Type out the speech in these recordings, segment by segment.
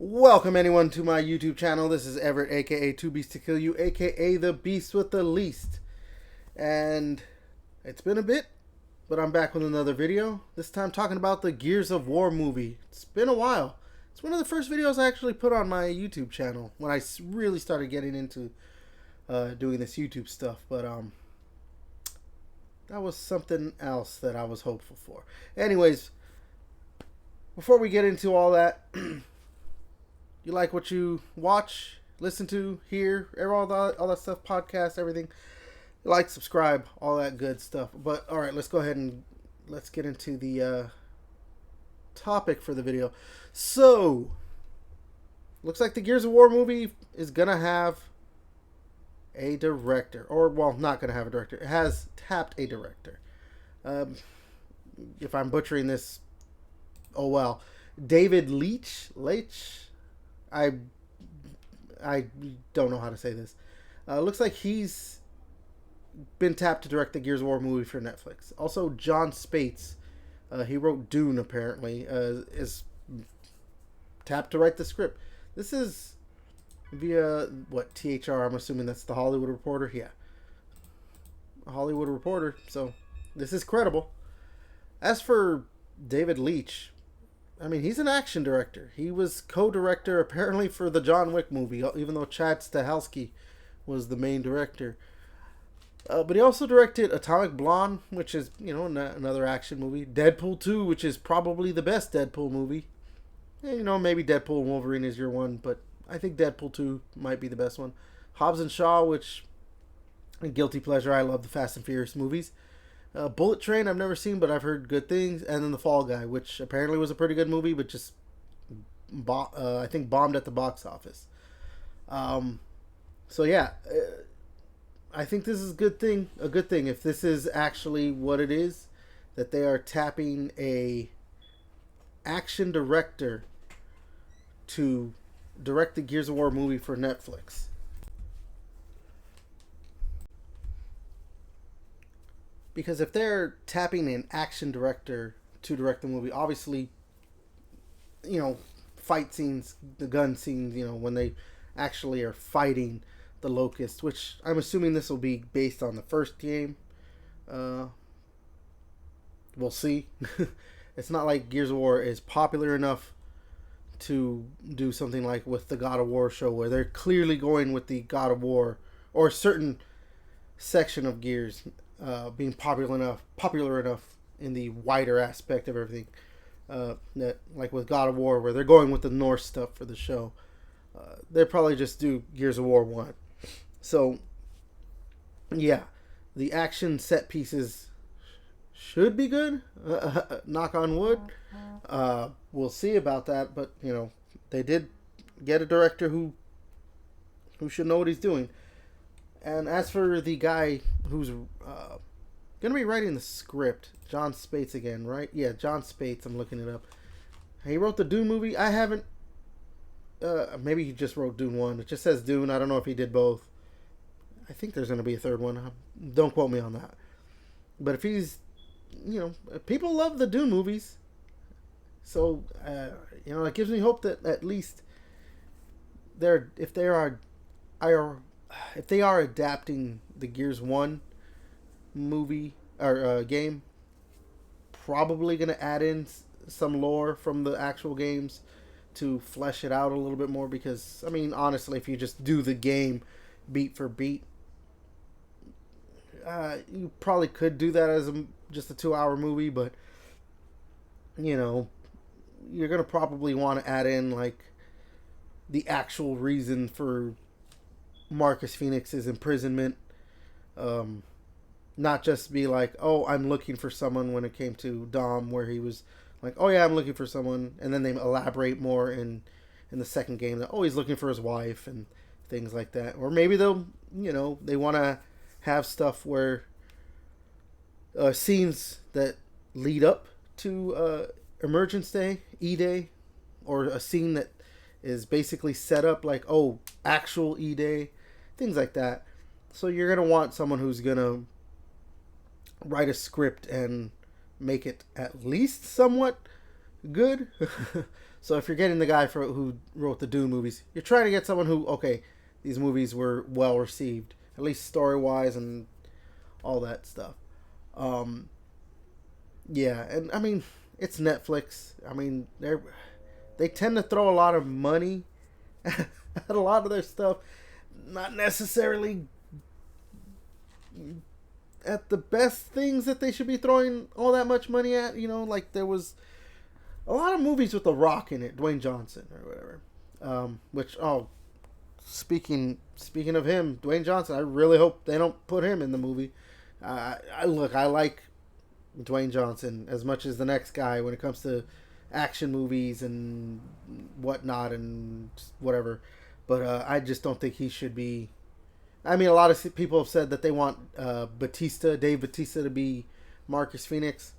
Welcome anyone to my YouTube channel. This is Everett, aka Two Beasts to Kill You, aka the Beast with the Least. And it's been a bit, but I'm back with another video. This time talking about the Gears of War movie. It's been a while. It's one of the first videos I actually put on my YouTube channel when I really started getting into doing this YouTube stuff. But that was something else that I was hopeful for. Anyways, before we get into all that, you like what you watch, listen to, hear, all that stuff, podcast, everything, like, subscribe, all that good stuff. But all right, let's go ahead and let's get into the topic for the video. So, looks like the Gears of War movie is gonna have a director, or well, not gonna have a director. It has tapped a director. If I'm butchering this, oh well. David Leitch. I don't know how to say this. Looks like he's been tapped to direct the Gears of War movie for Netflix. Also, John Spates, he wrote Dune apparently, is tapped to write the script. This is via, what, THR, I'm assuming that's the Hollywood Reporter? Yeah. A Hollywood Reporter, so this is credible. As for David Leitch, I mean, he's an action director. He was co-director apparently for the John Wick movie, even though Chad Stahelski was the main director. But he also directed Atomic Blonde, which is, you know, another action movie. Deadpool 2, which is probably the best Deadpool movie. You know, maybe Deadpool and Wolverine is your one, but I think Deadpool 2 might be the best one. Hobbs and Shaw, which, a guilty pleasure. I love the Fast and Furious movies. Bullet Train, I've never seen, but I've heard good things. And then The Fall Guy, which apparently was a pretty good movie, but just, I think, bombed at the box office. So yeah, I think this is a good thing. If this is actually what it is, that they are tapping a action director to direct the Gears of War movie for Netflix. Because if they're tapping an action director to direct the movie, obviously, you know, fight scenes, the gun scenes, you know, when they actually are fighting the Locusts, which I'm assuming this will be based on the first game. We'll see. It's not like Gears of War is popular enough to do something like with the God of War show, where they're clearly going with the God of War or a certain section of Gears being popular enough in the wider aspect of everything. That, like with God of War, where they're going with the Norse stuff for the show, they'll probably just do Gears of War 1. So, yeah, the action set pieces should be good. Knock on wood. We'll see about that, but you know, they did get a director who should know what he's doing. And as for the guy who's going to be writing the script, John Spates again, right? Yeah, John Spates. I'm looking it up. He wrote the Dune movie. I haven't. Maybe he just wrote Dune 1. It just says Dune. I don't know if he did both. I think there's going to be a third one. Don't quote me on that. But if he's, you know, people love the Dune movies. So, you know, it gives me hope that at least if they are adapting the Gears 1 movie or game, probably going to add in some lore from the actual games to flesh it out a little bit more, because I mean, honestly, if you just do the game beat for beat, you probably could do that as just a 2-hour movie, but you know, you're going to probably want to add in like the actual reason for Marcus Phoenix's imprisonment. Not just be like, oh, I'm looking for someone, when it came to Dom, where he was like, oh yeah, I'm looking for someone, and then they elaborate more in the second game that, oh, he's looking for his wife and things like that. Or maybe they'll, you know, they want to have stuff where scenes that lead up to Emergence Day, E-Day, or a scene that is basically set up like, oh, actual E-Day, things like that. So you're going to want someone who's going to write a script and make it at least somewhat good. So if you're getting the guy who wrote the Dune movies, you're trying to get someone who, okay, these movies were well received, at least story wise and all that stuff. Um, yeah, and I mean, it's Netflix. I mean, they tend to throw a lot of money at a lot of their stuff, not necessarily at the best things that they should be throwing all that much money at. You know, like there was a lot of movies with The Rock in it, Dwayne Johnson or whatever. Which speaking of him, Dwayne Johnson, I really hope they don't put him in the movie. I like Dwayne Johnson as much as the next guy when it comes to action movies and whatnot and whatever, but I just don't think he should be. I mean, a lot of people have said that they want Dave Bautista, to be Marcus Phoenix.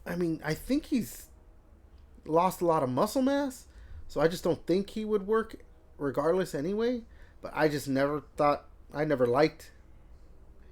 I mean, I think he's lost a lot of muscle mass, so I just don't think he would work regardless anyway. But I just never thought, I never liked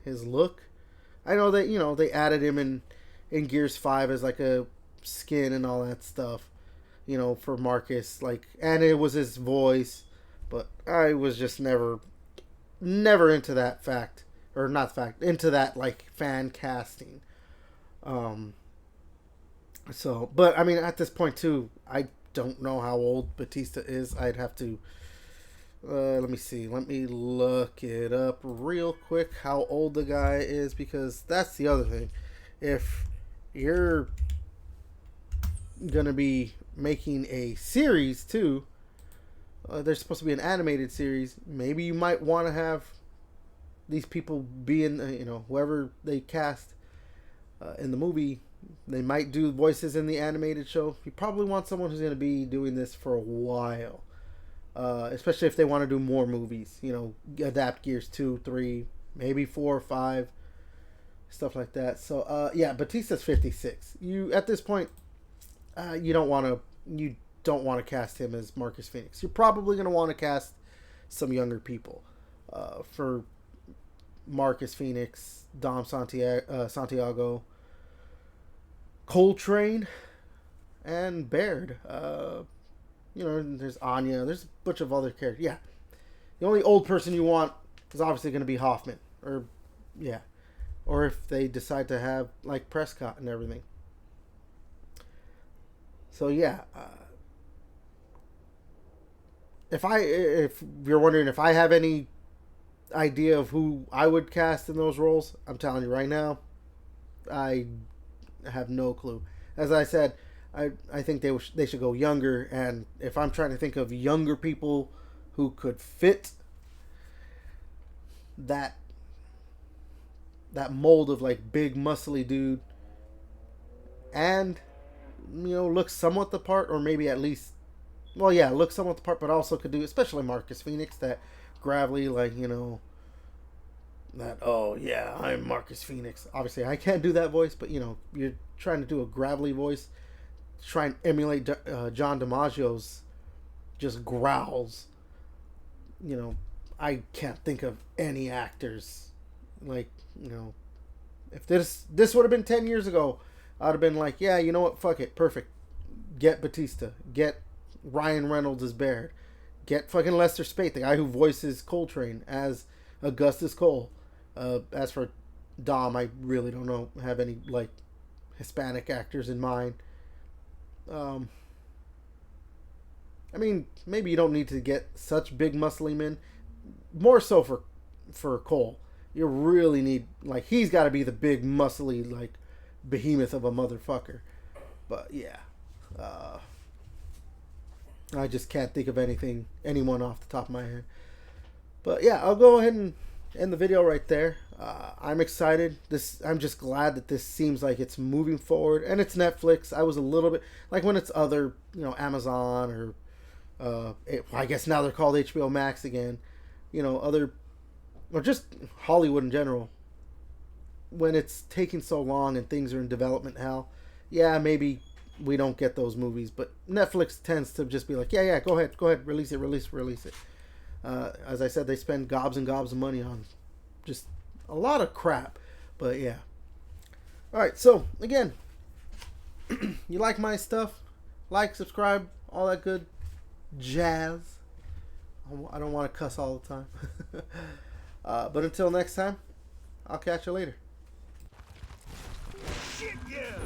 his look. I know that, you know, they added him in Gears 5 as like a skin and all that stuff, you know, for Marcus, like, and it was his voice, but I was just never into that into that like fan casting. So, but I mean, at this point too, I don't know how old Batista is. I'd have to let me see. Let me look it up real quick how old the guy is, because that's the other thing. If you're gonna be making a series too, there's supposed to be an animated series. Maybe you might want to have these people be in, you know, whoever they cast in the movie. They might do voices in the animated show. You probably want someone who's going to be doing this for a while, especially if they want to do more movies. You know, adapt Gears 2, 3, maybe 4 or 5, stuff like that. So yeah, Batista's 56. You at this point, you don't want to cast him as Marcus Phoenix. You're probably going to want to cast some younger people for Marcus Phoenix, Dom Santiago, Coltrane, and Baird. You know, there's Anya. There's a bunch of other characters. Yeah, the only old person you want is obviously going to be Hoffman, or yeah, or if they decide to have like Prescott and everything. So yeah, if you're wondering if I have any idea of who I would cast in those roles, I'm telling you right now, I have no clue. As I said, I think they should go younger, and if I'm trying to think of younger people who could fit that mold of like big muscly dude and, you know, look somewhat the part, or maybe at least, well, yeah, look somewhat the part, but also could do, especially Marcus Phoenix, that gravelly, like, you know, that, oh yeah, I'm Marcus Phoenix. Obviously I can't do that voice, but you know, you're trying to do a gravelly voice, try and emulate John DiMaggio's just growls. You know, I can't think of any actors like, you know, if this would have been 10 years ago, I'd have been like, yeah, you know what, fuck it, perfect, get Batista, get Ryan Reynolds as Baird, get fucking Lester Spate, the guy who voices Coltrane, as Augustus Cole. As for Dom, I really don't have any like Hispanic actors in mind. I mean, maybe you don't need to get such big muscly men. More so for Cole, you really need, like, he's got to be the big muscly like behemoth of a motherfucker. But yeah, I just can't think of anyone off the top of my head. But yeah, I'll go ahead and end the video right there. I'm excited. I'm just glad that this seems like it's moving forward, and it's Netflix. I was a little bit like when it's other, you know, Amazon or I guess now they're called HBO Max again. You know, other, or just Hollywood in general. When it's taking so long and things are in development hell, yeah, maybe we don't get those movies. But Netflix tends to just be like, yeah, go ahead, release it. As I said, they spend gobs and gobs of money on just a lot of crap. But yeah. Alright, so again, you like my stuff? Like, subscribe, all that good jazz. I don't want to cuss all the time. But until next time, I'll catch you later. Shit, yeah!